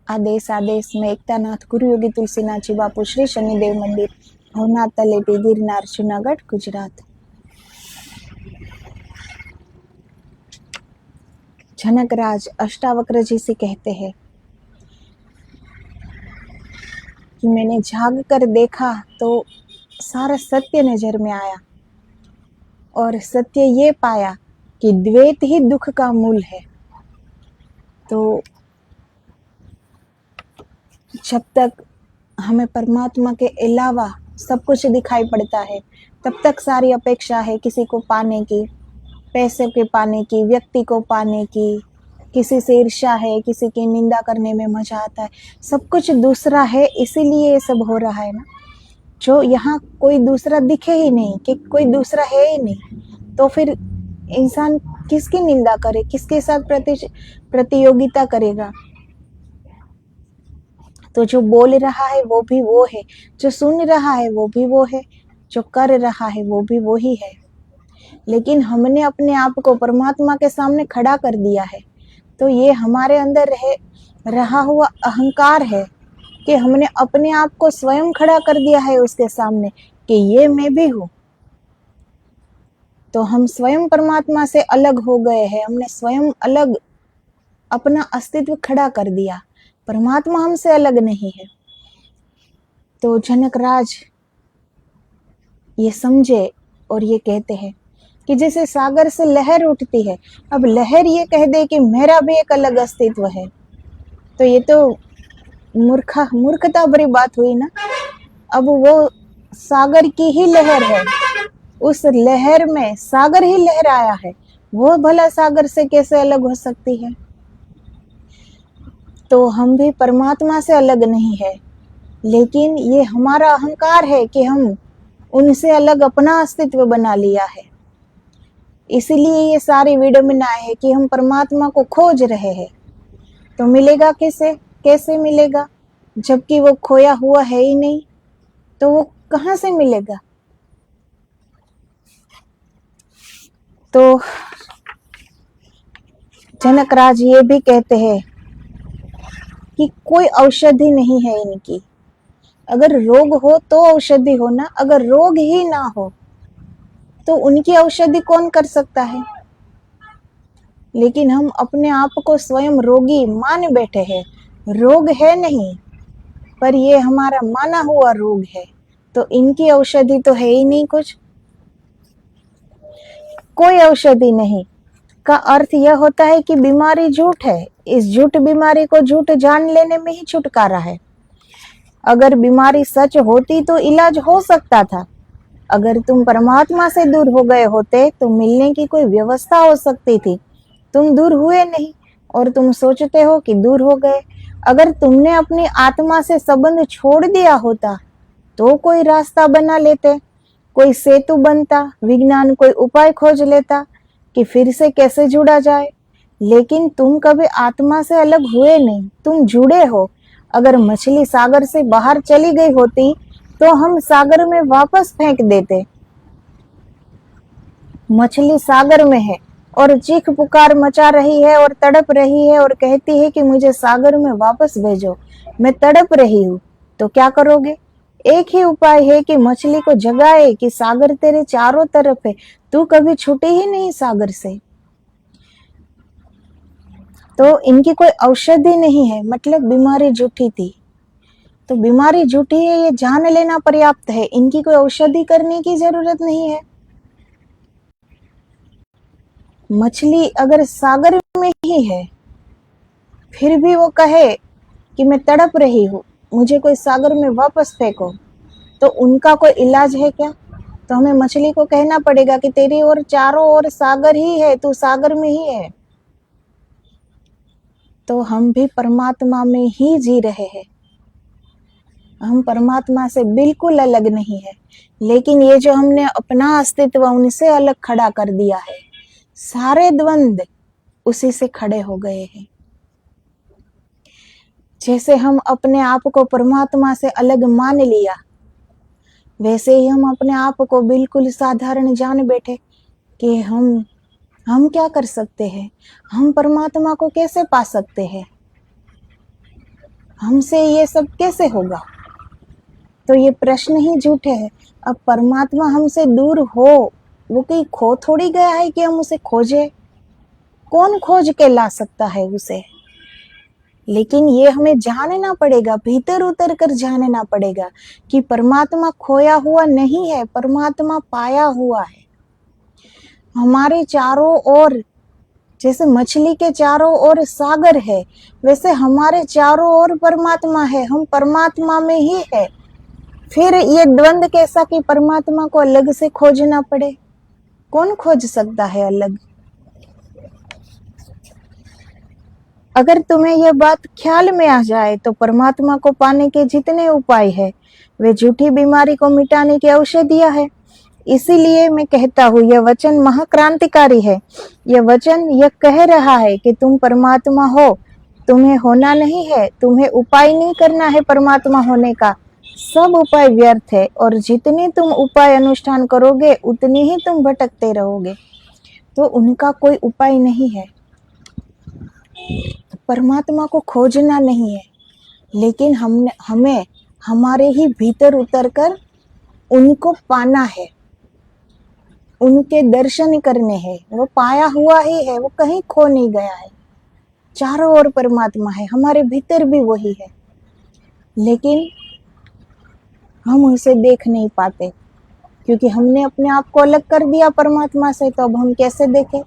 આદેશ મેં એકતાનાથ ગુરુયોગી તુલસીનાથજી બાપુ શ્રી શનિદેવ મંદિર, ભવનાથ તલેટી, गिरनार, जूनागढ़, गुजरात। जनकराज अष्टावक्र जी से कहते हैं कि मैंने जाग कर देखा तो सारा सत्य नजर में आया और सत्य ये पाया कि द्वैत ही दुख का मूल है। तो जब तक हमें परमात्मा के अलावा सब कुछ दिखाई पड़ता है, तब तक सारी अपेक्षा है किसी को पाने की, पैसे के पाने की, व्यक्ति को पाने की, किसी से ईर्ष्या है, किसी की निंदा करने में मजा आता है। सब कुछ दूसरा है, इसीलिए ये सब हो रहा है ना। जो यहाँ कोई दूसरा दिखे ही नहीं, कि कोई दूसरा है ही नहीं, तो फिर इंसान किसकी निंदा करे, किसके साथ प्रतियोगिता करेगा। तो जो बोल रहा है वो भी वो है, जो सुन रहा है वो भी वो है, जो कर रहा है वो भी वो ही है। लेकिन हमने अपने आप को परमात्मा के सामने खड़ा कर दिया है। तो ये हमारे अंदर रहा हुआ अहंकार है कि हमने अपने आप को स्वयं खड़ा कर दिया है उसके सामने कि ये मैं भी हूँ। तो हम स्वयं परमात्मा से अलग हो गए हैं, हमने स्वयं अलग अपना अस्तित्व खड़ा कर दिया। परमात्मा हमसे अलग नहीं है। तो जनकराज ये समझे और ये कहते हैं कि जैसे सागर से लहर उठती है, अब लहर ये कह दे कि मेरा भी एक अलग अस्तित्व है, तो ये तो मूर्खता भरी बात हुई ना। अब वो सागर की ही लहर है, उस लहर में सागर ही लहराया है, वो भला सागर से कैसे अलग हो सकती है। तो हम भी परमात्मा से अलग नहीं है, लेकिन ये हमारा अहंकार है कि हम उनसे अलग अपना अस्तित्व बना लिया है। इसीलिए ये सारी विडंबना है कि हम परमात्मा को खोज रहे हैं। तो मिलेगा कैसे मिलेगा, जबकि वो खोया हुआ है ही नहीं, तो वो कहाँ से मिलेगा। तो जनकराज ये भी कहते हैं कि कोई औषधि नहीं है इनकी। अगर रोग हो तो औषधि हो ना, अगर रोग ही ना हो तो उनकी औषधि कौन कर सकता है। लेकिन हम अपने आप को स्वयं रोगी मान बैठे हैं। रोग है नहीं, पर ये हमारा माना हुआ रोग है। तो इनकी औषधि तो है ही नहीं, कुछ कोई औषधि नहीं का अर्थ यह होता है कि बीमारी झूठ है। इस झूठ बीमारी को झूठ जान लेने में ही छुटकारा है। अगर बीमारी सच होती तो इलाज हो सकता था। अगर तुम परमात्मा से दूर हो गए होते तो मिलने की कोई व्यवस्था हो सकती थी। तुम दूर हुए नहीं और तुम सोचते हो कि दूर हो गए। अगर तुमने अपनी आत्मा से संबंध छोड़ दिया होता तो कोई रास्ता बना लेते, कोई सेतु बनता, विज्ञान कोई उपाय खोज लेता कि फिर से कैसे जुड़ा जाए। लेकिन तुम कभी आत्मा से अलग हुए नहीं, तुम जुड़े हो। अगर मछली सागर से बाहर चली गई होती तो हम सागर में वापस फेंक देते। मछली सागर में है और चीख पुकार मचा रही है और तड़प रही है और कहती है कि मुझे सागर में वापस भेजो, मैं तड़प रही हूँ। तो क्या करोगे। एक ही उपाय है कि मछली को जगाए कि सागर तेरे चारों तरफ है, तू कभी छूटे ही नहीं सागर से। तो इनकी कोई औषधि नहीं है, मतलब बीमारी झूठी थी। तो बीमारी झूठी है ये जान लेना पर्याप्त है, इनकी कोई औषधि करने की जरूरत नहीं है। मछली अगर सागर में ही है फिर भी वो कहे कि मैं तड़प रही हूँ, मुझे कोई सागर में वापस फेंको, तो उनका कोई इलाज है क्या। तो हमें मछली को कहना पड़ेगा कि तेरी ओर चारों ओर सागर ही है, तू सागर में ही है। तो हम भी परमात्मा में ही जी रहे हैं, हम परमात्मा से बिल्कुल अलग नहीं है। लेकिन ये जो हमने अपना अस्तित्व उनसे अलग खड़ा कर दिया है, सारे द्वंद उसी से खड़े हो गए हैं। जैसे हम अपने आप को परमात्मा से अलग मान लिया, वैसे ही हम अपने आप को बिल्कुल साधारण जान बैठे कि हम हम क्या कर सकते हैं? हम परमात्मा को कैसे पा सकते हैं? हमसे ये सब कैसे होगा? तो ये प्रश्न ही झूठे हैं। अब परमात्मा हमसे दूर हो, वो कहीं खो थोड़ी गया है कि हम उसे खोजे। कौन खोज के ला सकता है उसे? लेकिन ये हमें जानना पड़ेगा, भीतर उतर कर जानना पड़ेगा कि परमात्मा खोया हुआ नहीं है, परमात्मा पाया हुआ है। हमारे चारों ओर, जैसे मछली के चारों ओर सागर है, वैसे हमारे चारों ओर परमात्मा है, हम परमात्मा में ही है। फिर ये द्वंद कैसा कि परमात्मा को अलग से खोजना पड़े? कौन खोज सकता है अलग? अगर तुम्हें यह बात ख्याल में आ जाए तो परमात्मा को पाने के जितने उपाय है वे झूठी बीमारी को मिटाने की औषधियां है। इसीलिए मैं कहता हूँ यह वचन महाक्रांतिकारी है। यह वचन यह कह रहा है कि तुम परमात्मा हो, तुम्हें होना नहीं है, तुम्हें उपाय नहीं करना है परमात्मा होने का। सब उपाय व्यर्थ है और जितने तुम उपाय अनुष्ठान करोगे उतनी ही तुम भटकते रहोगे। तो उनका कोई उपाय नहीं है। परमात्मा को खोजना नहीं है, लेकिन हमें हमारे ही भीतर उतरकर उनको पाना है, उनके दर्शन करने हैं। वो पाया हुआ ही है, वो कहीं खो नहीं गया है। चारों ओर परमात्मा है, हमारे भीतर भी वही है, लेकिन हम उसे देख नहीं पाते क्योंकि हमने अपने आप को अलग कर दिया परमात्मा से। तो अब हम कैसे देखें?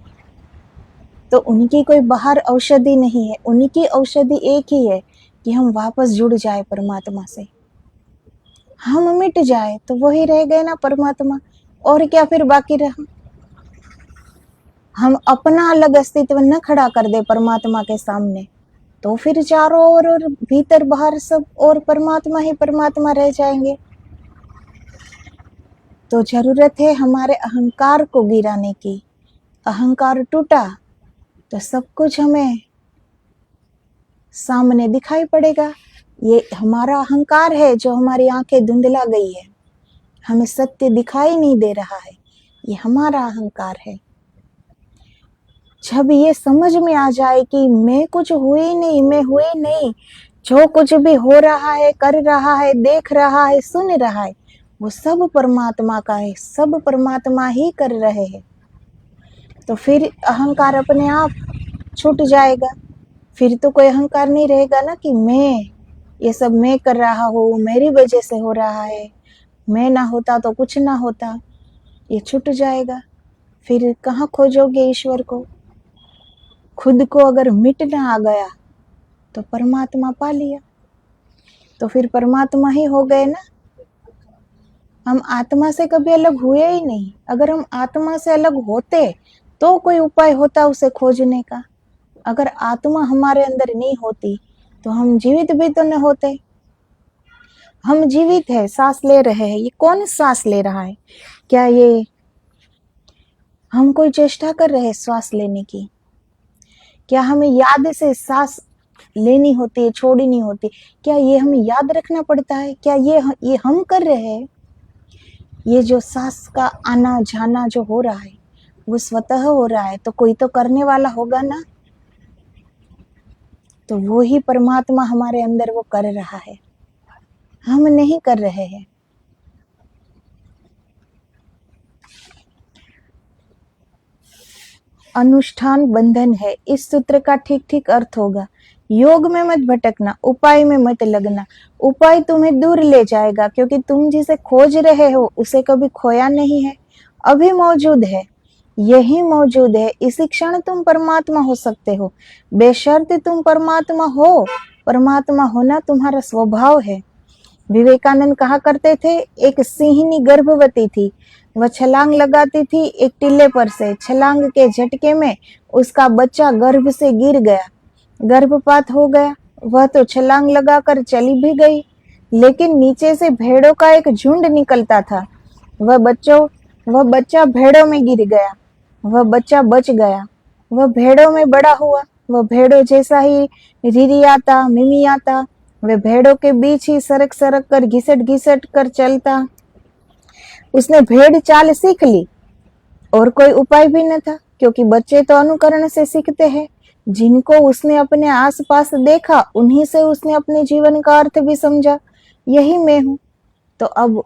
तो उनकी कोई बाहर औषधि नहीं है, उनकी औषधि एक ही है कि हम वापस जुड़ जाए परमात्मा से। हम मिट जाए तो वही रह गए ना परमात्मा, और क्या फिर बाकी रहा? हम अपना अलग अस्तित्व न खड़ा कर दे परमात्मा के सामने, तो फिर चारों ओर और भीतर बाहर सब और परमात्मा ही परमात्मा रह जाएंगे। तो जरूरत है हमारे अहंकार को गिराने की। अहंकार टूटा तो सब कुछ हमें सामने दिखाई पड़ेगा। ये हमारा अहंकार है जो हमारी आंखें धुंधला गई है, हमें सत्य दिखाई नहीं दे रहा है, ये हमारा अहंकार है। जब ये समझ में आ जाए कि मैं कुछ हुई नहीं, मैं हुई नहीं, जो कुछ भी हो रहा है, कर रहा है, देख रहा है, सुन रहा है, वो सब परमात्मा का है, सब परमात्मा ही कर रहे हैं। तो फिर अहंकार अपने आप छूट जाएगा। फिर तो कोई अहंकार नहीं रहेगा ना कि मैं, ये सब मैं कर रहा हूँ, मेरी वजह से हो रहा है, मैं ना होता तो कुछ ना होता। ये छूट जाएगा। फिर कहाँ खोजोगे ईश्वर को? खुद को अगर मिटना आ गया तो परमात्मा पा लिया, तो फिर परमात्मा ही हो गए ना। हम आत्मा से कभी अलग हुए ही नहीं। अगर हम आत्मा से अलग होते तो कोई उपाय होता उसे खोजने का। अगर आत्मा हमारे अंदर नहीं होती तो हम जीवित भी तो न होते। हम जीवित है, सांस ले रहे हैं। ये कौन सांस ले रहा है? क्या ये हम कोई चेष्टा कर रहे हैं श्वास लेने की? क्या हमें याद से सांस लेनी होती है, छोड़नी होती? क्या ये हमें याद रखना पड़ता है? क्या ये हम कर रहे हैं? ये जो सांस का आना जाना जो हो रहा है वो स्वतः हो रहा है, तो कोई तो करने वाला होगा ना। तो वो ही परमात्मा हमारे अंदर वो कर रहा है, हम नहीं कर रहे हैं। अनुष्ठान बंधन है, इस सूत्र का ठीक ठीक अर्थ होगा। योग में मत भटकना, उपाय में मत लगना। उपाय तुम्हें दूर ले जाएगा, क्योंकि तुम जिसे खोज रहे हो उसे कभी खोया नहीं है, अभी मौजूद है, यही मौजूद है। इसी क्षण तुम परमात्मा हो सकते हो, बेशर्त तुम परमात्मा हो। परमात्मा होना तुम्हारा स्वभाव है। विवेकानंद कहा करते थे, एक सिंहनी गर्भवती थी, वह छलांग लगाती थी एक टीले पर से। छलांग के झटके में उसका बच्चा गर्भ से गिर गया, गर्भपात हो गया। वह तो छलांग लगाकर चली भी गई, लेकिन नीचे से भेड़ों का एक झुंड निकलता था। वह बच्चा भेड़ों में गिर गया, वह बच्चा बच गया। वह भेड़ों में बड़ा हुआ, वह भेड़ों जैसा ही रिरियाता मिमियाता, वह भेड़ों के बीच ही सरक सरक कर घिसट घिसट कर चलता। उसने भेड़ चाल सीख ली और कोई उपाय भी न था। क्योंकि बच्चे तो अनुकरण से सीखते हैं। जिनको उसने अपने आसपास देखा उन्हीं से उसने अपने जीवन का अर्थ भी समझा, यही मैं हूँ। तो अब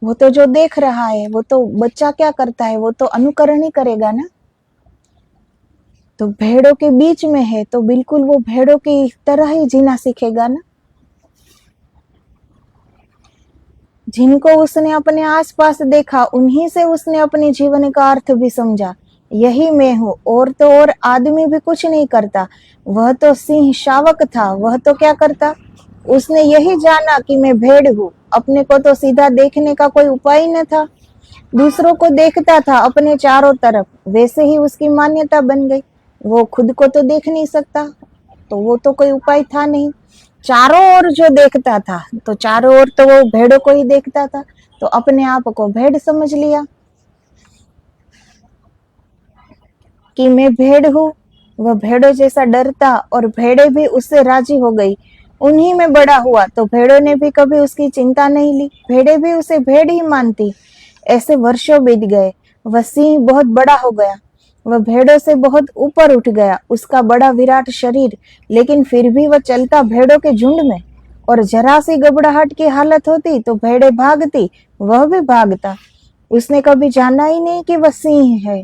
वो तो जो देख रहा है, वो तो बच्चा क्या करता है, वो तो अनुकरण ही करेगा ना। तो भेड़ों के बीच में है तो बिल्कुल वो भेड़ों की तरह ही जीना सीखेगा ना। जिनको उसने अपने आसपास देखा उन्हीं से उसने अपने जीवन का अर्थ भी समझा, यही मैं हूँ। और तो और आदमी भी कुछ नहीं करता। वह तो सिंह शावक था, वह तो क्या करता, उसने यही जाना कि मैं भेड़ हूँ। अपने को तो सीधा देखने का कोई उपाय न था, दूसरों को देखता था अपने चारों तरफ, वैसे ही उसकी मान्यता बन गई। वो खुद को तो देख नहीं सकता, तो वो तो कोई उपाय था नहीं। चारों ओर जो देखता था, तो चारों ओर तो वो भेड़ों को ही देखता था, तो अपने आप को भेड़ समझ लिया कि मैं भेड़ हूँ। वह भेड़ों जैसा डरता और भेड़े भी उससे राजी हो गई। उन्हीं में बड़ा हुआ, तो भेड़ों ने भी कभी उसकी चिंता नहीं ली, भेड़े भी उसे भेड़ ही मानती। ऐसे वर्षों बीत गए। वह सिंह बहुत बड़ा हो गया, वह भेड़ों से बहुत ऊपर उठ गया। उसका बड़ा विराट शरीर, लेकिन फिर भी वह चलता भेड़ों के झुंड में। और जरा सी घबराहट की हालत होती तो भेड़े भागती, वह भी भागता। उसने कभी जाना ही नहीं कि वह सिंह है।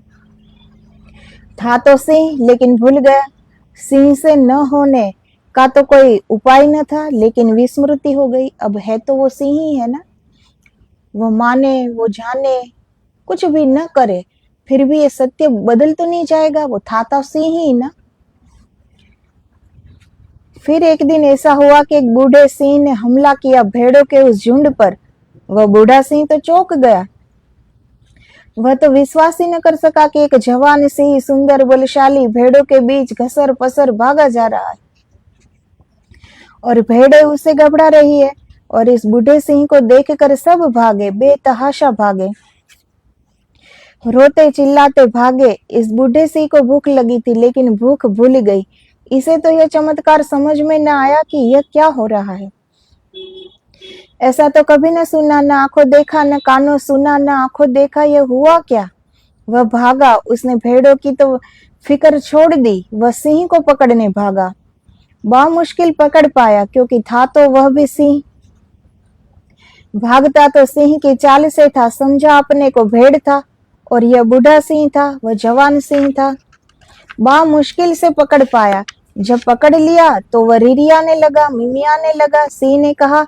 था तो सिंह, लेकिन भूल गया। सिंह से न होने का तो कोई उपाय न था, लेकिन विस्मृति हो गई। अब है तो वो सिंह ही है ना। वो माने वो जाने कुछ भी न करे, फिर भी ये सत्य बदल तो नहीं जाएगा, वो था तो सिंह ही ना। फिर एक दिन ऐसा हुआ कि एक बूढ़े सिंह ने हमला किया भेड़ों के उस झुंड पर। वह बूढ़ा सिंह तो चौंक गया। वह तो विश्वास ही न कर सका कि एक जवान सिंह सुंदर बलशाली भेड़ों के बीच घसर पसर भागा जा रहा है, और भेड़े उससे घबरा रही है। और इस बूढ़े सिंह को देखकर सब भागे, बेतहाशा भागे, रोते चिल्लाते भागे। इस बूढ़े सिंह को भूख लगी थी, लेकिन भूख भूल गई। इसे तो यह चमत्कार समझ में न आया कि यह क्या हो रहा है। ऐसा तो कभी न सुना, न आंखों देखा, न कानों सुना, न आंखों देखा, यह हुआ क्या। वह भागा, उसने भेड़ों की तो फिक्र छोड़ दी, वह सिंह को पकड़ने भागा। मुश्किल पकड़ पाया, क्योंकि था तो वह भी सिंह। भागता तो सिंह की चाल से था, समझा अपने को भेड़ था। और यह बूढ़ा सिंह था, वह जवान सिंह था। मुश्किल से पकड़ पाया। जब पकड़ लिया तो वह रिरियाने लगा, मिमियाने लगा। सिंह ने कहा,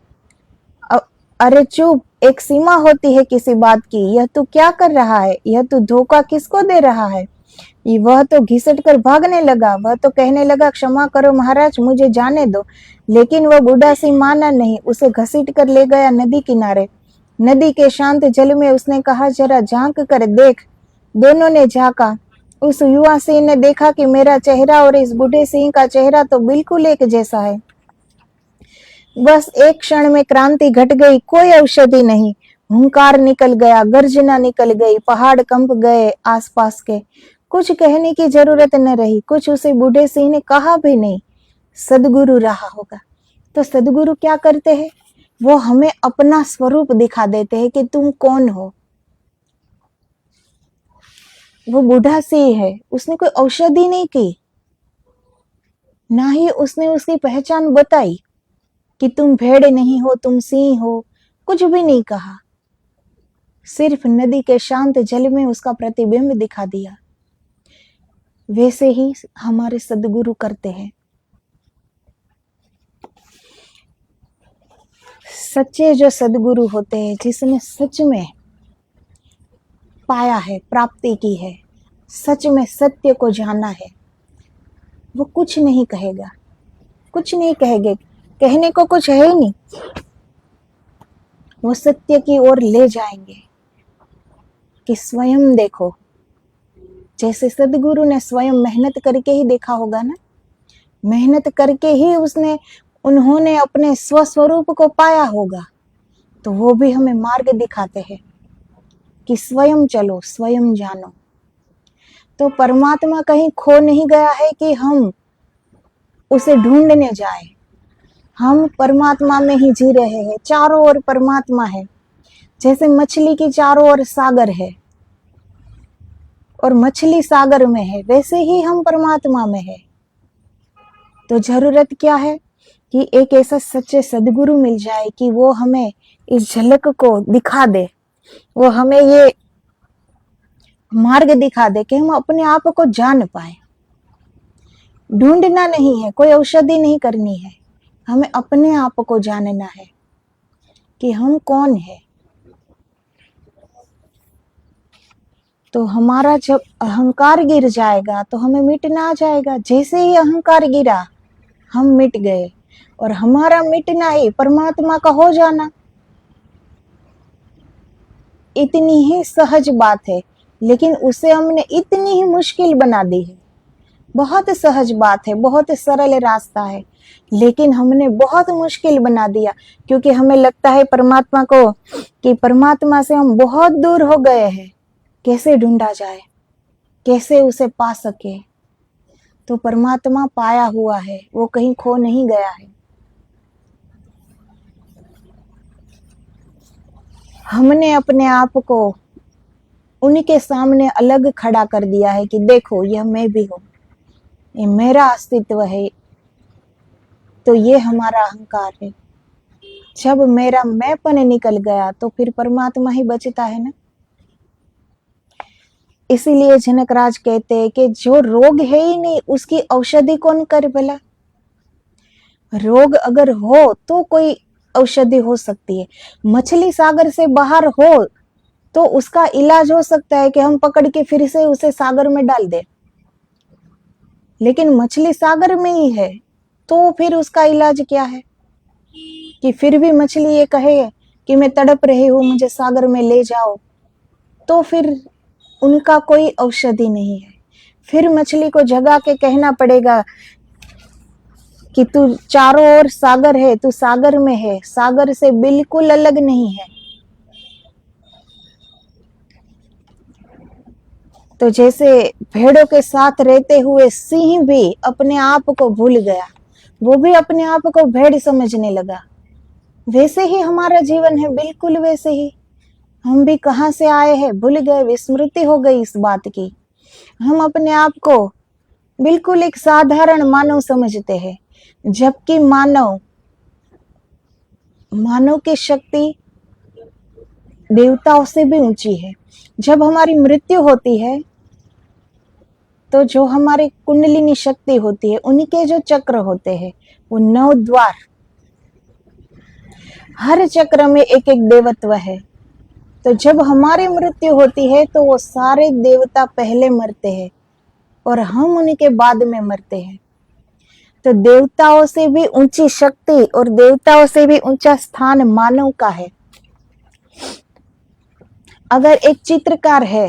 अरे चुप, एक सीमा होती है किसी बात की। यह तू क्या कर रहा है, यह तू धोखा किसको दे रहा है। वह तो घिसट कर भागने लगा। वह तो कहने लगा, क्षमा करो महाराज, मुझे जाने दो। लेकिन वह बूढ़ा सिंह माना नहीं, उसे घसीट कर ले गया नदी किनारे। नदी के शांत जल में उसने कहा, जरा झांक कर देख। दोनों ने झांका। उस युवा सिंह ने देखा कि मेरा चेहरा और इस बूढ़े सिंह का चेहरा तो बिल्कुल एक जैसा है। बस एक क्षण में क्रांति घट गई, कोई औषधि नहीं। हुंकार निकल गया, गर्जना निकल गई, पहाड़ कंप गए आसपास के। कुछ कहने की जरूरत न रही, कुछ उसे बूढ़े सिंह ने कहा भी नहीं। सदगुरु रहा होगा। तो सदगुरु क्या करते हैं, वो हमें अपना स्वरूप दिखा देते हैं कि तुम कौन हो। वो बूढ़ा सिंह है, उसने कोई औषधि नहीं की, ना ही उसने उसकी पहचान बताई कि तुम भेड़ नहीं हो, तुम सिंह हो, कुछ भी नहीं कहा। सिर्फ नदी के शांत जल में उसका प्रतिबिंब दिखा दिया। वैसे ही हमारे सदगुरु करते हैं। सच्चे जो सदगुरु होते हैं, जिसने सच में पाया है, प्राप्ति की है, सच में सत्य को जाना है, वो कुछ नहीं कहेगा, कुछ नहीं कहेंगे, कहने को कुछ है ही नहीं। वो सत्य की ओर ले जाएंगे कि स्वयं देखो। जैसे सदगुरु ने स्वयं मेहनत करके ही देखा होगा ना, मेहनत करके ही उन्होंने अपने स्वस्वरूप को पाया होगा। तो वो भी हमें मार्ग दिखाते हैं कि स्वयं चलो, स्वयं जानो। तो परमात्मा कहीं खो नहीं गया है कि हम उसे ढूंढने जाएं। हम परमात्मा में ही जी रहे हैं, चारों ओर परमात्मा है। जैसे मछली की चारों ओर सागर है, और मछली सागर में है, वैसे ही हम परमात्मा में है। तो जरूरत क्या है कि एक ऐसा सच्चे सदगुरु मिल जाए कि वो हमें इस झलक को दिखा दे, वो हमें ये मार्ग दिखा दे कि हम अपने आप को जान पाए। ढूंढना नहीं है, कोई औषधि नहीं करनी है, हमें अपने आप को जानना है कि हम कौन है। तो हमारा जब अहंकार गिर जाएगा तो हमें मिटना आ जाएगा। जैसे ही अहंकार गिरा हम मिट गए, और हमारा मिटना ही परमात्मा का हो जाना। इतनी ही सहज बात है, लेकिन उसे हमने इतनी ही मुश्किल बना दी है। बहुत सहज बात है, बहुत सरल रास्ता है, लेकिन हमने बहुत मुश्किल बना दिया, क्योंकि हमें लगता है परमात्मा को कि परमात्मा से हम बहुत दूर हो गए हैं, कैसे ढूंढा जाए, कैसे उसे पा सके। तो परमात्मा पाया हुआ है, वो कहीं खो नहीं गया है। हमने अपने आप को उनके सामने अलग खड़ा कर दिया है कि देखो यह मैं भी हूं, ये मेरा अस्तित्व है। तो ये हमारा अहंकार है। जब मेरा मैंपन निकल गया तो फिर परमात्मा ही बचता है ना। इसीलिए जनकराज कहते हैं कि जो रोग है ही नहीं उसकी औषधि कौन कर भला। रोग अगर हो तो कोई औषधि हो सकती है। मछली सागर से बाहर हो तो उसका इलाज हो सकता है कि हम पकड़ के फिर से उसे सागर में डाल दें, लेकिन मछली सागर में ही है तो फिर उसका इलाज क्या है कि फिर भी मछली ये कहे कि मैं तड़प रही हूं, मुझे सागर में ले जाओ, तो फिर उनका कोई औषधि नहीं है। फिर मछली को जगा के कहना पड़ेगा कि तू चारों ओर सागर है, तू सागर में है, सागर से बिल्कुल अलग नहीं है। तो जैसे भेड़ों के साथ रहते हुए सिंह भी अपने आप को भूल गया, वो भी अपने आप को भेड़ समझने लगा, वैसे ही हमारा जीवन है, बिल्कुल वैसे ही। हम भी कहां से आए हैं भूल गए, विस्मृति हो गई इस बात की। हम अपने आप को बिल्कुल एक साधारण मानव समझते हैं, जबकि मानव की शक्ति देवताओं से भी ऊंची है। जब हमारी मृत्यु होती है तो जो हमारी कुंडलिनी शक्ति होती है, उनके जो चक्र होते हैं वो 9 द्वार, हर चक्र में एक एक देवत्व है। तो जब हमारी मृत्यु होती है तो वो सारे देवता पहले मरते हैं और हम उनके बाद में मरते हैं। तो देवताओं से भी ऊंची शक्ति और देवताओं से भी ऊंचा स्थान मानव का है। अगर एक चित्रकार है,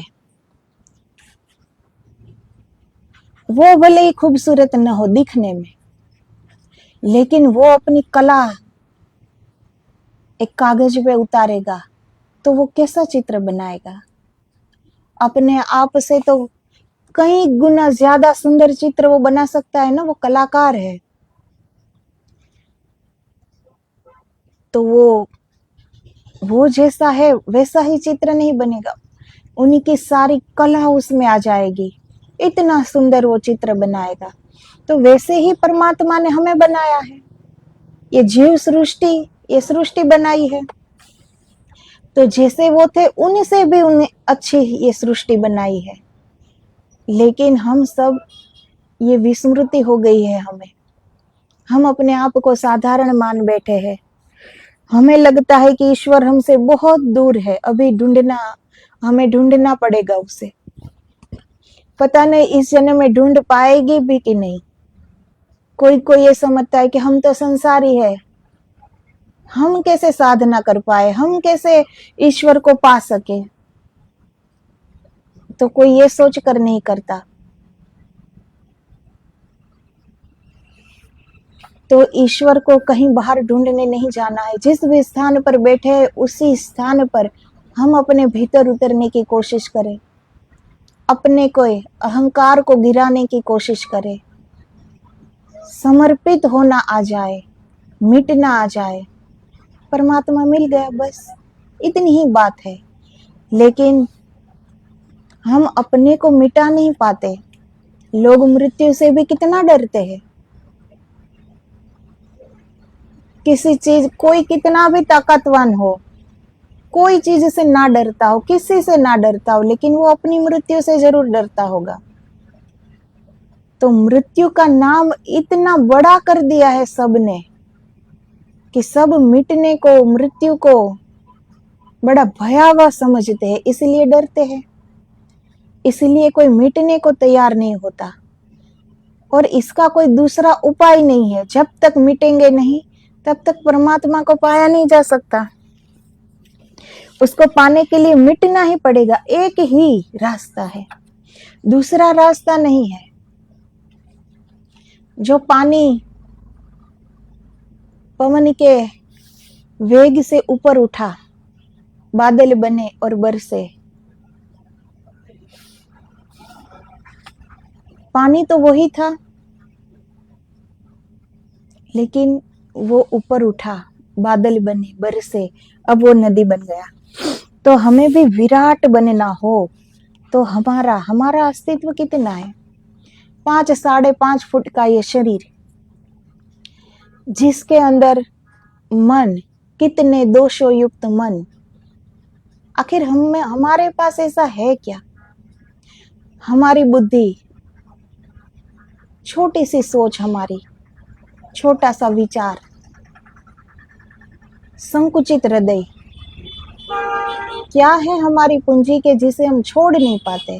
वो भले ही खूबसूरत न हो दिखने में, लेकिन वो अपनी कला एक कागज पे उतारेगा तो वो कैसा चित्र बनाएगा। अपने आप से तो कई गुना ज्यादा सुंदर चित्र वो बना सकता है ना, वो कलाकार है। तो वो जैसा है वैसा ही चित्र नहीं बनेगा, उनकी सारी कला उसमें आ जाएगी, इतना सुंदर वो चित्र बनाएगा। तो वैसे ही परमात्मा ने हमें बनाया है, ये जीव सृष्टि, ये सृष्टि बनाई है। तो जैसे वो थे उनसे भी उन्हें अच्छी ये सृष्टि बनाई है, लेकिन हम सब ये विस्मृति हो गई है हमें। हम अपने आप को साधारण मान बैठे हैं। हमें लगता है कि ईश्वर हमसे बहुत दूर है, अभी हमें ढूंढना पड़ेगा उसे। पता नहीं इस जन्म में ढूंढ पाएगी भी कि नहीं। कोई ये समझता है कि हम तो संसारी है, हम कैसे साधना कर पाए, हम कैसे ईश्वर को पा सके। तो कोई ये सोच कर नहीं करता। तो ईश्वर को कहीं बाहर ढूंढने नहीं जाना है। जिस भी स्थान पर बैठे हैं उसी स्थान पर हम अपने भीतर उतरने की कोशिश करें, अपने को अहंकार को गिराने की कोशिश करें, समर्पित होना आ जाए, मिटना आ जाए, परमात्मा मिल गया, बस इतनी ही बात है। लेकिन हम अपने को मिटा नहीं पाते। लोग मृत्यु से भी कितना डरते हैं। किसी चीज, कोई कितना भी ताकतवान हो, कोई चीज से ना डरता हो, किसी से ना डरता हो, लेकिन वो अपनी मृत्यु से जरूर डरता होगा। तो मृत्यु का नाम इतना बड़ा कर दिया है सबने कि सब मिटने को, मृत्यु को बड़ा भयावह समझते हैं, इसलिए डरते हैं। इसलिए कोई मिटने को तैयार नहीं होता। और इसका कोई दूसरा उपाय नहीं है। जब तक मिटेंगे नहीं, तब तक परमात्मा को पाया नहीं जा सकता। उसको पाने के लिए मिटना ही पड़ेगा। एक ही रास्ता है, दूसरा रास्ता नहीं है। जो पानी पवन के वेग से ऊपर उठा, बादल बने और बरसे, पानी तो वही था, लेकिन वो ऊपर उठा, बादल बने, बरसे, अब वो नदी बन गया। तो हमें भी विराट बनना हो तो हमारा अस्तित्व कितना है? 5-5.5 फुट का ये शरीर, जिसके अंदर मन, कितने दोषों युक्त मन। आखिर हमारे पास ऐसा है क्या? हमारी बुद्धि, छोटी सी सोच, हमारी छोटा सा विचार, संकुचित हृदय, क्या है हमारी पूंजी के जिसे हम छोड़ नहीं पाते?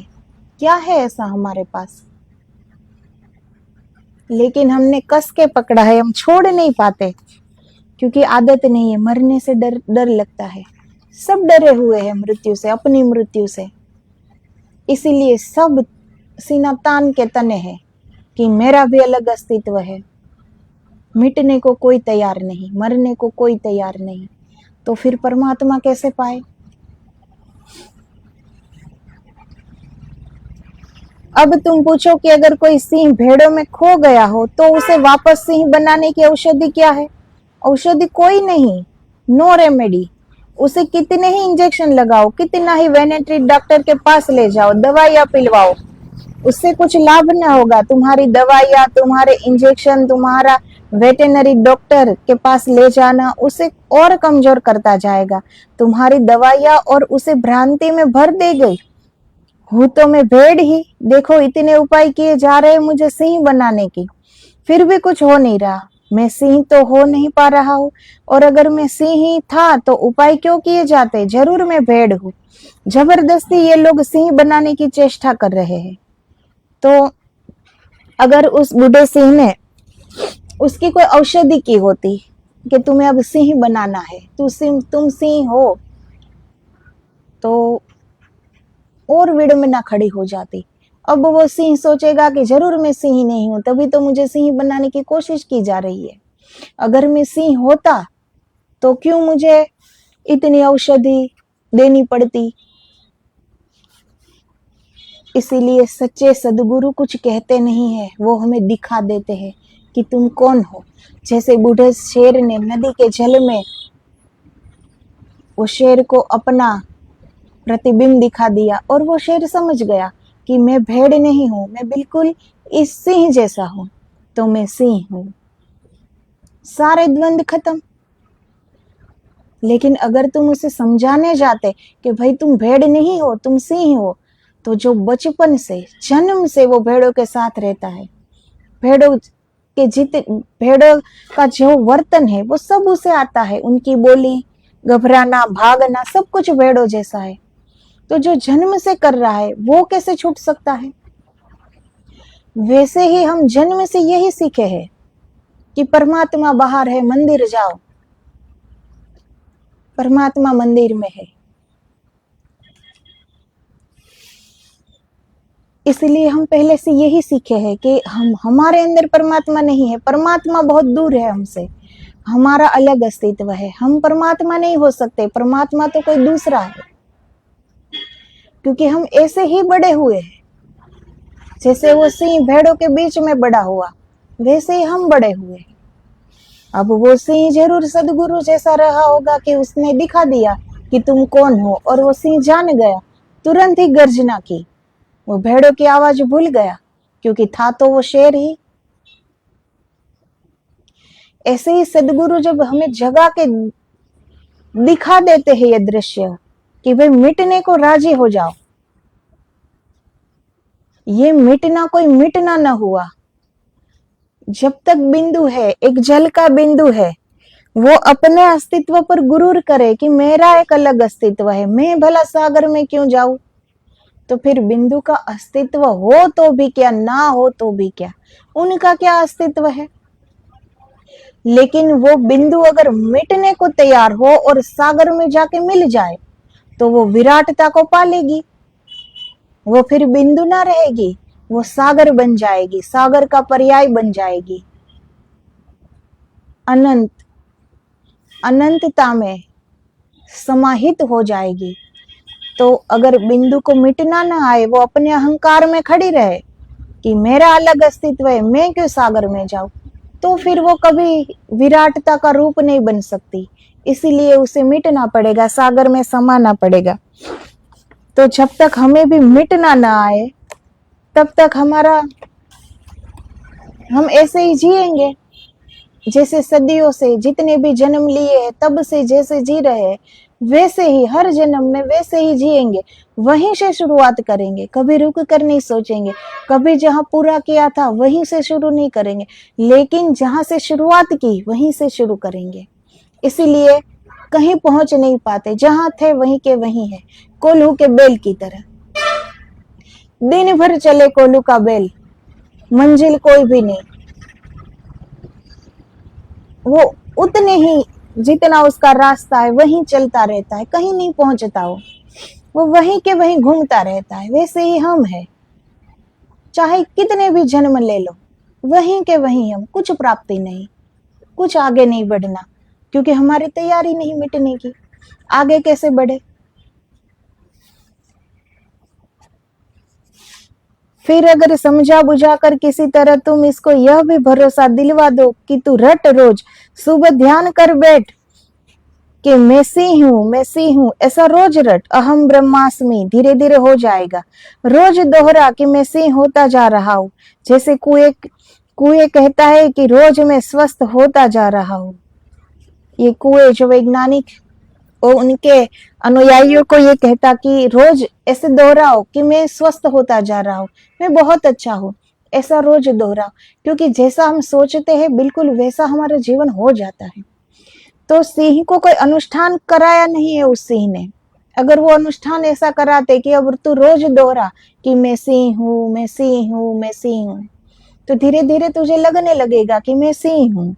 क्या है ऐसा हमारे पास? लेकिन हमने कस के पकड़ा है, हम छोड़ नहीं पाते, क्योंकि आदत नहीं है। मरने से डर लगता है। सब डरे हुए हैं मृत्यु से, अपनी मृत्यु से। इसीलिए सब सीना तान के तने हैं कि मेरा भी अलग अस्तित्व है। मिटने को कोई तैयार नहीं, मरने को कोई तैयार नहीं। तो फिर परमात्मा कैसे पाए? अब तुम पूछो कि अगर कोई सिंह भेड़ों में खो गया हो तो उसे वापस सिंह बनाने की औषधि क्या है? औषधि कोई नहीं, नो रेमेडी। उसे कितने ही इंजेक्शन लगाओ, कितना ही वेटरनरी डॉक्टर के पास ले जाओ, दवाइयां पिलवाओ, उससे कुछ लाभ न होगा। तुम्हारी दवाइयां, तुम्हारे इंजेक्शन, तुम्हारा वेटरनरी डॉक्टर के पास ले जाना उसे और कमजोर करता जाएगा। तुम्हारी दवाइयां और उसे भ्रांति में भर दे गई। हूं तो मैं भेड़ ही, देखो इतने उपाय किए जा रहे मुझे सिंह बनाने की, फिर भी कुछ हो नहीं रहा। मैं सिंह तो हो नहीं पा रहा हूँ। और अगर मैं सिंह ही था तो उपाय क्यों किए जाते? जरूर मैं भेड़ हूँ। जबरदस्ती ये लोग सिंह बनाने की चेष्टा कर रहे हैं। तो अगर उस बूढ़े सिंह ने उसकी कोई औषधि की होती कि तुम्हें अब सिंह बनाना है, तुम सिंह हो, तो और विडंबना खड़ी हो जाती। अब वो सिंह सोचेगा कि जरूर मैं सिंह नहीं हूं, तभी तो मुझे सिंह बनाने की कोशिश की जा रही है। अगर मैं सिंह होता तो क्यों मुझे इतनी औषधि देनी पड़ती? इसीलिए सच्चे सदगुरु कुछ कहते नहीं है, वो हमें दिखा देते हैं कि तुम कौन हो। जैसे बूढ़े शेर ने नदी के जल में वो शेर को अपना प्रतिबिंब दिखा दिया और वो शेर समझ गया कि मैं भेड़ नहीं हूं, मैं बिल्कुल इस सिंह जैसा हूं, तो मैं सिंह हूं। सारे द्वंद खत्म। लेकिन अगर तुम उसे समझाने जाते कि भाई तुम भेड़ नहीं हो, तुम सिंह हो, तो जो बचपन से, जन्म से वो भेड़ों के साथ रहता है, भेड़ों का जो वर्तन है वो सब उसे आता है। उनकी बोली, घबराना, भागना, सब कुछ भेड़ों जैसा है। तो जो जन्म से कर रहा है वो कैसे छूट सकता है? वैसे ही हम जन्म से यही सीखे हैं कि परमात्मा बाहर है, मंदिर जाओ, परमात्मा मंदिर में है। इसलिए हम पहले से यही सीखे हैं कि हमारे अंदर परमात्मा नहीं है, परमात्मा बहुत दूर है हमसे, हमारा अलग अस्तित्व है। हम परमात्मा नहीं हो सकते, परमात्मा तो कोई दूसरा है। क्योंकि हम ऐसे ही बड़े हुए हैं, जैसे वो सिंह भेड़ों के बीच में बड़ा हुआ, वैसे ही हम बड़े हुए। अब वो सिंह जरूर सदगुरु जैसा रहा होगा कि उसने दिखा दिया कि तुम कौन हो, और वो सिंह जान गया, तुरंत ही गर्जना की वो भेड़ों की आवाज भूल गया, क्योंकि था तो वो शेर ही। ऐसे ही सदगुरु जब हमें जगा के दिखा देते हैं ये दृश्य कि भाई मिटने को राजी हो जाओ, ये मिटना कोई मिटना न हुआ। जब तक बिंदु है, एक जल का बिंदु है, वो अपने अस्तित्व पर गुरूर करे कि मेरा एक अलग अस्तित्व है, मैं भला सागर में क्यों जाऊं, तो फिर बिंदु का अस्तित्व हो तो भी क्या, ना हो तो भी क्या, उनका क्या अस्तित्व है। लेकिन वो बिंदु अगर मिटने को तैयार हो और सागर में जाके मिल जाए तो वो विराटता को पालेगी, वो फिर बिंदु ना रहेगी, वो सागर बन जाएगी, सागर का पर्याय बन जाएगी, अनंत अनंतता में समाहित हो जाएगी। तो अगर बिंदु को मिटना ना आए, वो अपने अहंकार में खड़ी रहे कि मेरा अलग अस्तित्व है, मैं क्यों सागर में जाऊं, तो फिर वो कभी विराटता का रूप नहीं बन सकती। इसीलिए उसे मिटना पड़ेगा, सागर में समाना पड़ेगा। तो जब तक हमें भी मिटना ना आए तब तक हम ऐसे ही जिएंगे जैसे सदियों से, जितने भी जन्म लिए हैं तब से जैसे जी रहे हैं वैसे ही हर जन्म में वैसे ही जिएंगे। वहीं से शुरुआत करेंगे, कभी रुक कर नहीं सोचेंगे, कभी जहां पूरा किया था वहीं से शुरू नहीं करेंगे, लेकिन जहां से शुरुआत की वहीं से शुरू करेंगे। इसीलिए कहीं पहुंच नहीं पाते, जहां थे वहीं के वहीं है, कोल्हू के बेल की तरह। दिन भर चले कोल्हू का बेल, मंजिल कोई भी नहीं, वो उतने ही जितना उसका रास्ता है वहीं चलता रहता है, कहीं नहीं पहुंचता, वो वहीं के वहीं घूमता रहता है। वैसे ही हम है, चाहे कितने भी जन्म ले लो, वहीं के वहीं हम, कुछ प्राप्ति नहीं, कुछ आगे नहीं बढ़ना, क्योंकि हमारी तैयारी नहीं मिटने की। आगे कैसे बढ़े। फिर अगर समझा बुझा कर किसी तरह तुम इसको यह भी भरोसा दिलवा दो कि तू रट रोज, सुबह ध्यान कर बैठ कि मैं सी हूं, ऐसा रोज रट, अहम ब्रह्मास्मि, धीरे धीरे हो जाएगा। रोज दोहरा कि मैं सी होता जा रहा हूं, जैसे कुएं कहता है कि रोज मैं स्वस्थ होता जा रहा हूं। ये कुएं जो वैज्ञानिक और उनके अनुयायियों को ये कहता कि रोज ऐसे दोहराओ कि मैं स्वस्थ होता जा रहा हूँ, मैं बहुत अच्छा हूँ, ऐसा रोज दोहराओ, क्योंकि जैसा हम सोचते हैं बिल्कुल वैसा हमारा जीवन हो जाता है। तो सिंह को कोई अनुष्ठान कराया नहीं है उस सिंह ने। अगर वो अनुष्ठान ऐसा कराते कि अब तू रोज दोहरा कि मैं सिंह हूँ, मैं सिंह हूँ, मैं सिंह हूँ, तो धीरे धीरे तुझे लगने लगेगा कि मैं सिंह हूँ।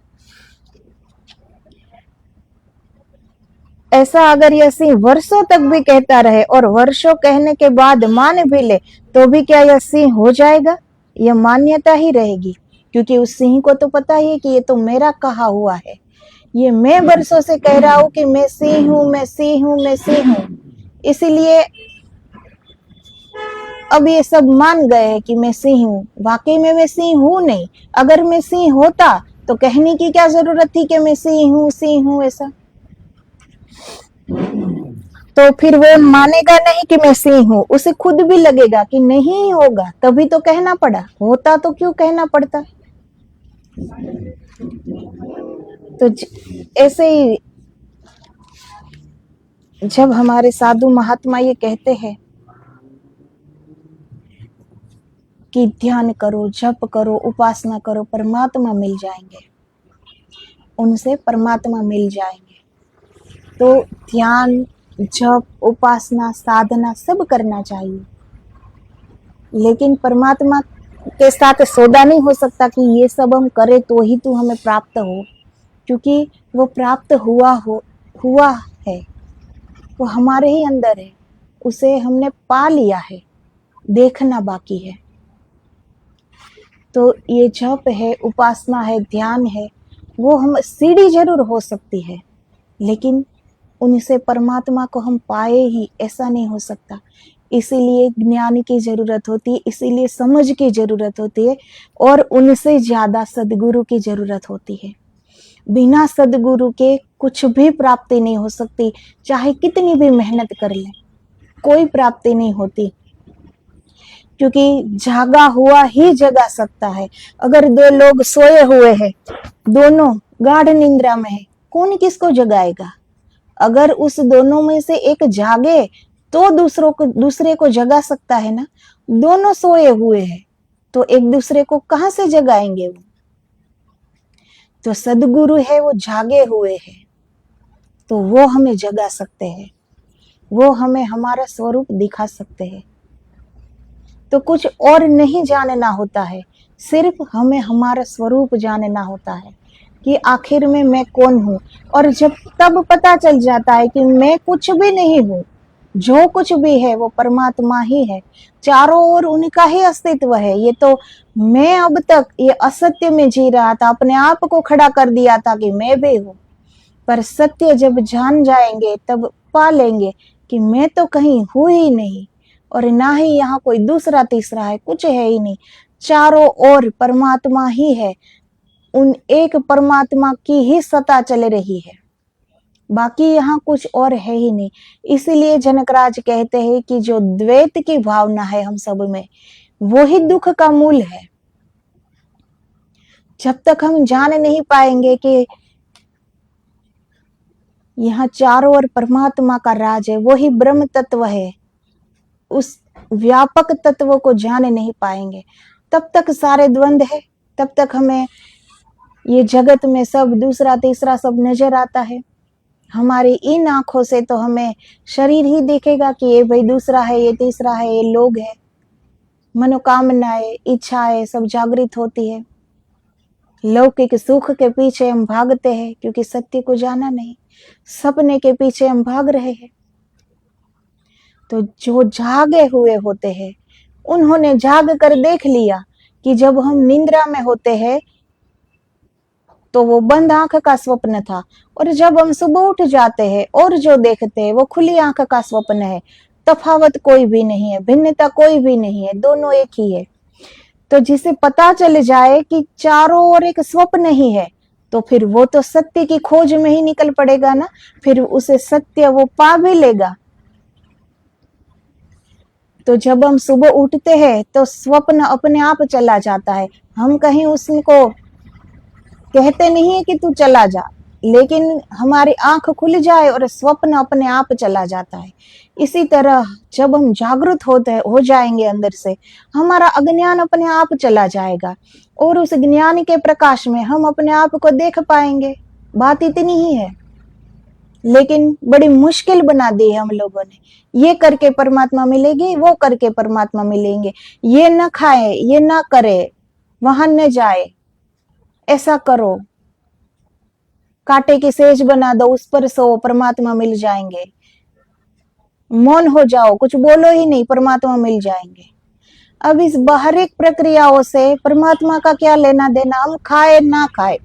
ऐसा अगर यह सिंह वर्षों तक भी कहता रहे और वर्षों कहने के बाद मान भी ले, तो भी क्या यह सिंह हो जाएगा? यह मान्यता ही रहेगी, क्योंकि उस सिंह को तो पता ही है कि ये तो मेरा कहा हुआ है, ये मैं वर्षों से कह रहा हूं कि मैं सिंह हूं, मैं सिंह हूं, मैं सिंह हूं। इसीलिए अब ये सब मान गए हैं कि मैं सिंह हूं। वाकई में मैं सिंह हूं नहीं। अगर मैं सिंह होता तो कहने की क्या जरूरत थी कि मैं सिंह हूं ऐसा। तो फिर वो मानेगा नहीं कि मैं सिंह हूं, उसे खुद भी लगेगा कि नहीं होगा, तभी तो कहना पड़ा, होता तो क्यों कहना पड़ता। तो ऐसे ही जब हमारे साधु महात्मा ये कहते हैं कि ध्यान करो, जप करो, उपासना करो, परमात्मा मिल जाएंगे, उनसे परमात्मा मिल जाएंगे, तो ध्यान, जप, उपासना, साधना सब करना चाहिए। लेकिन परमात्मा के साथ सौदा नहीं हो सकता कि ये सब हम करें तो ही तो हमें प्राप्त हो, क्योंकि वो प्राप्त हुआ है, वो हमारे ही अंदर है, उसे हमने पा लिया है, देखना बाकी है। तो ये जप है, उपासना है, ध्यान है, वो हम सीढ़ी जरूर हो सकती है, लेकिन उनसे परमात्मा को हम पाए ही ऐसा नहीं हो सकता। इसीलिए ज्ञान की जरूरत होती है, इसीलिए समझ की जरूरत होती है, और उनसे ज्यादा सदगुरु की जरूरत होती है। बिना सदगुरु के कुछ भी प्राप्ति नहीं हो सकती, चाहे कितनी भी मेहनत कर ले, कोई प्राप्ति नहीं होती, क्योंकि जागा हुआ ही जगा सकता है। अगर दो लोग सोए हुए हैं, दोनों गाढ़ निंद्रा में है, कौन किसको जगाएगा? अगर उस दोनों में से एक जागे तो दूसरे को जगा सकता है ना। दोनों सोए हुए हैं तो एक दूसरे को कहां से जगाएंगे वो? तो सदगुरु है वो जागे हुए हैं, तो वो हमें जगा सकते हैं, वो हमें हमारा स्वरूप दिखा सकते हैं। तो कुछ और नहीं जानना होता है, सिर्फ हमें हमारा स्वरूप जानना होता है कि आखिर में मैं कौन हूं। और जब तब पता चल जाता है कि मैं कुछ भी नहीं हूं, जो कुछ भी है वो परमात्मा ही है, चारों ओर उनका ही अस्तित्व है। ये तो मैं अब तक ये असत्य में जी रहा था, अपने आप को खड़ा कर दिया था कि मैं भी हूं। पर सत्य जब जान जाएंगे तब पा लेंगे कि मैं तो कहीं हूं ही नहीं, और ना ही यहाँ कोई दूसरा तीसरा है, कुछ है ही नहीं। चारों ओर परमात्मा ही है, उन एक परमात्मा की ही सत्ता चल रही है, बाकी यहाँ कुछ और है ही नहीं। इसीलिए जनकराज कहते हैं कि जो द्वैत की भावना है हम सब में, वो ही दुख का मूल है। जब तक हम जान नहीं पाएंगे कि यहाँ चारों ओर परमात्मा का राज है, वो ही ब्रह्म तत्व है, उस व्यापक तत्व को जान नहीं पाएंगे, तब तक सारे द्वंद्व है, तब तक हमें ये जगत में सब दूसरा तीसरा सब नजर आता है। हमारी इन आंखों से तो हमें शरीर ही देखेगा कि ये भाई दूसरा है, ये तीसरा है, ये लोग है। मनोकामनाएं, इच्छाएं सब जागृत होती है। लौकिक सुख के पीछे हम भागते हैं क्योंकि सत्य को जाना नहीं, सपने के पीछे हम भाग रहे हैं। तो जो जागे हुए होते हैं, उन्होंने जाग कर देख लिया कि जब हम निंद्रा में होते हैं तो वो बंद आंख का स्वप्न था, और जब हम सुबह उठ जाते हैं और जो देखते हैं वो खुली आंख का स्वप्न है। तफावत कोई भी नहीं है, भिन्नता कोई भी नहीं है, दोनों एक ही है। तो जिसे पता चल जाए कि चारों ओर एक स्वप्न ही है, तो फिर वो तो सत्य की खोज में ही निकल पड़ेगा ना, फिर उसे सत्य वो पा भी लेगा। तो जब हम सुबह उठते हैं तो स्वप्न अपने आप चला जाता है, हम कहीं उसको कहते नहीं है कि तू चला जा, लेकिन हमारी आंख खुल जाए और स्वप्न अपने आप चला जाता है। इसी तरह जब हम जागृत हो जाएंगे अंदर से, हमारा अज्ञान अपने आप चला जाएगा, और उस ज्ञान के प्रकाश में हम अपने आप को देख पाएंगे। बात इतनी ही है, लेकिन बड़ी मुश्किल बना दी है हम लोगों ने। ये करके परमात्मा मिलेगी, वो करके परमात्मा मिलेंगे, ये न खाए, ये ना करे, वहां न जाए, ऐसा करो, कांटे की सेज बना दो, उस पर सो, परमात्मा मिल जाएंगे। मौन हो जाओ, कुछ बोलो ही नहीं, परमात्मा मिल जाएंगे। अब इस बाहरी प्रक्रियाओं से परमात्मा का क्या लेना देना? हम खाए ना खाए,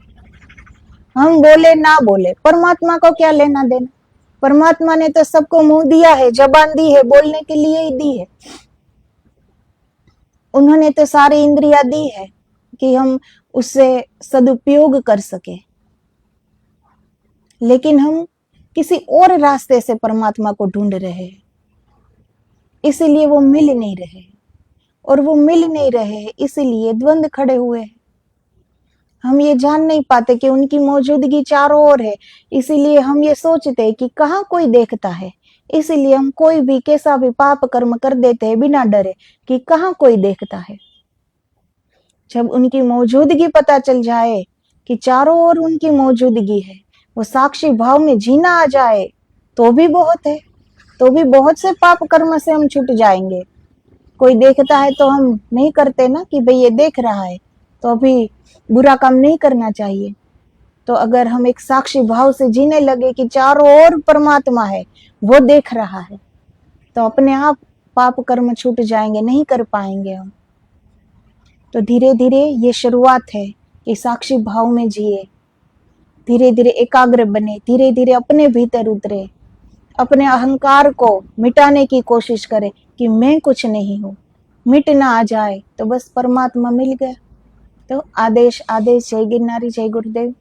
हम बोले ना बोले, परमात्मा को क्या लेना देना? परमात्मा ने तो सबको मुंह दिया है, जबान दी है, बोलने के लिए ही दी है। उन्होंने तो सारी इंद्रियां दी है कि हम उससे सदुपयोग कर सके, लेकिन हम किसी और रास्ते से परमात्मा को ढूंढ रहे हैं, इसीलिए वो मिल नहीं रहे, और वो मिल नहीं रहे इसीलिए द्वंद्व खड़े हुए हैं। हम ये जान नहीं पाते कि उनकी मौजूदगी चारों ओर है, इसीलिए हम ये सोचते हैं कि कहाँ कोई देखता है, इसीलिए हम कोई भी कैसा भी पाप कर्म कर देते हैं बिना डरे कि कहाँ कोई देखता है। जब उनकी मौजूदगी पता चल जाए कि चारों ओर उनकी मौजूदगी है, वो साक्षी भाव में जीना आ जाए, तो भी बहुत है, तो भी बहुत से पाप कर्म से हम छूट जाएंगे। कोई देखता है तो हम नहीं करते ना कि भाई ये देख रहा है तो अभी बुरा काम नहीं करना चाहिए। तो अगर हम एक साक्षी भाव से जीने लगे कि चारों ओर परमात्मा है, वो देख रहा है, तो अपने आप पाप कर्म छूट जाएंगे, नहीं कर पाएंगे हम। तो धीरे धीरे ये शुरुआत है कि साक्षी भाव में जिए, धीरे धीरे एकाग्र बने, धीरे धीरे अपने भीतर उतरे, अपने अहंकार को मिटाने की कोशिश करे कि मैं कुछ नहीं हूं। मिटना आ जाए तो बस परमात्मा मिल गया। तो आदेश आदेश, जय गिरनारी, जय गुरुदेव।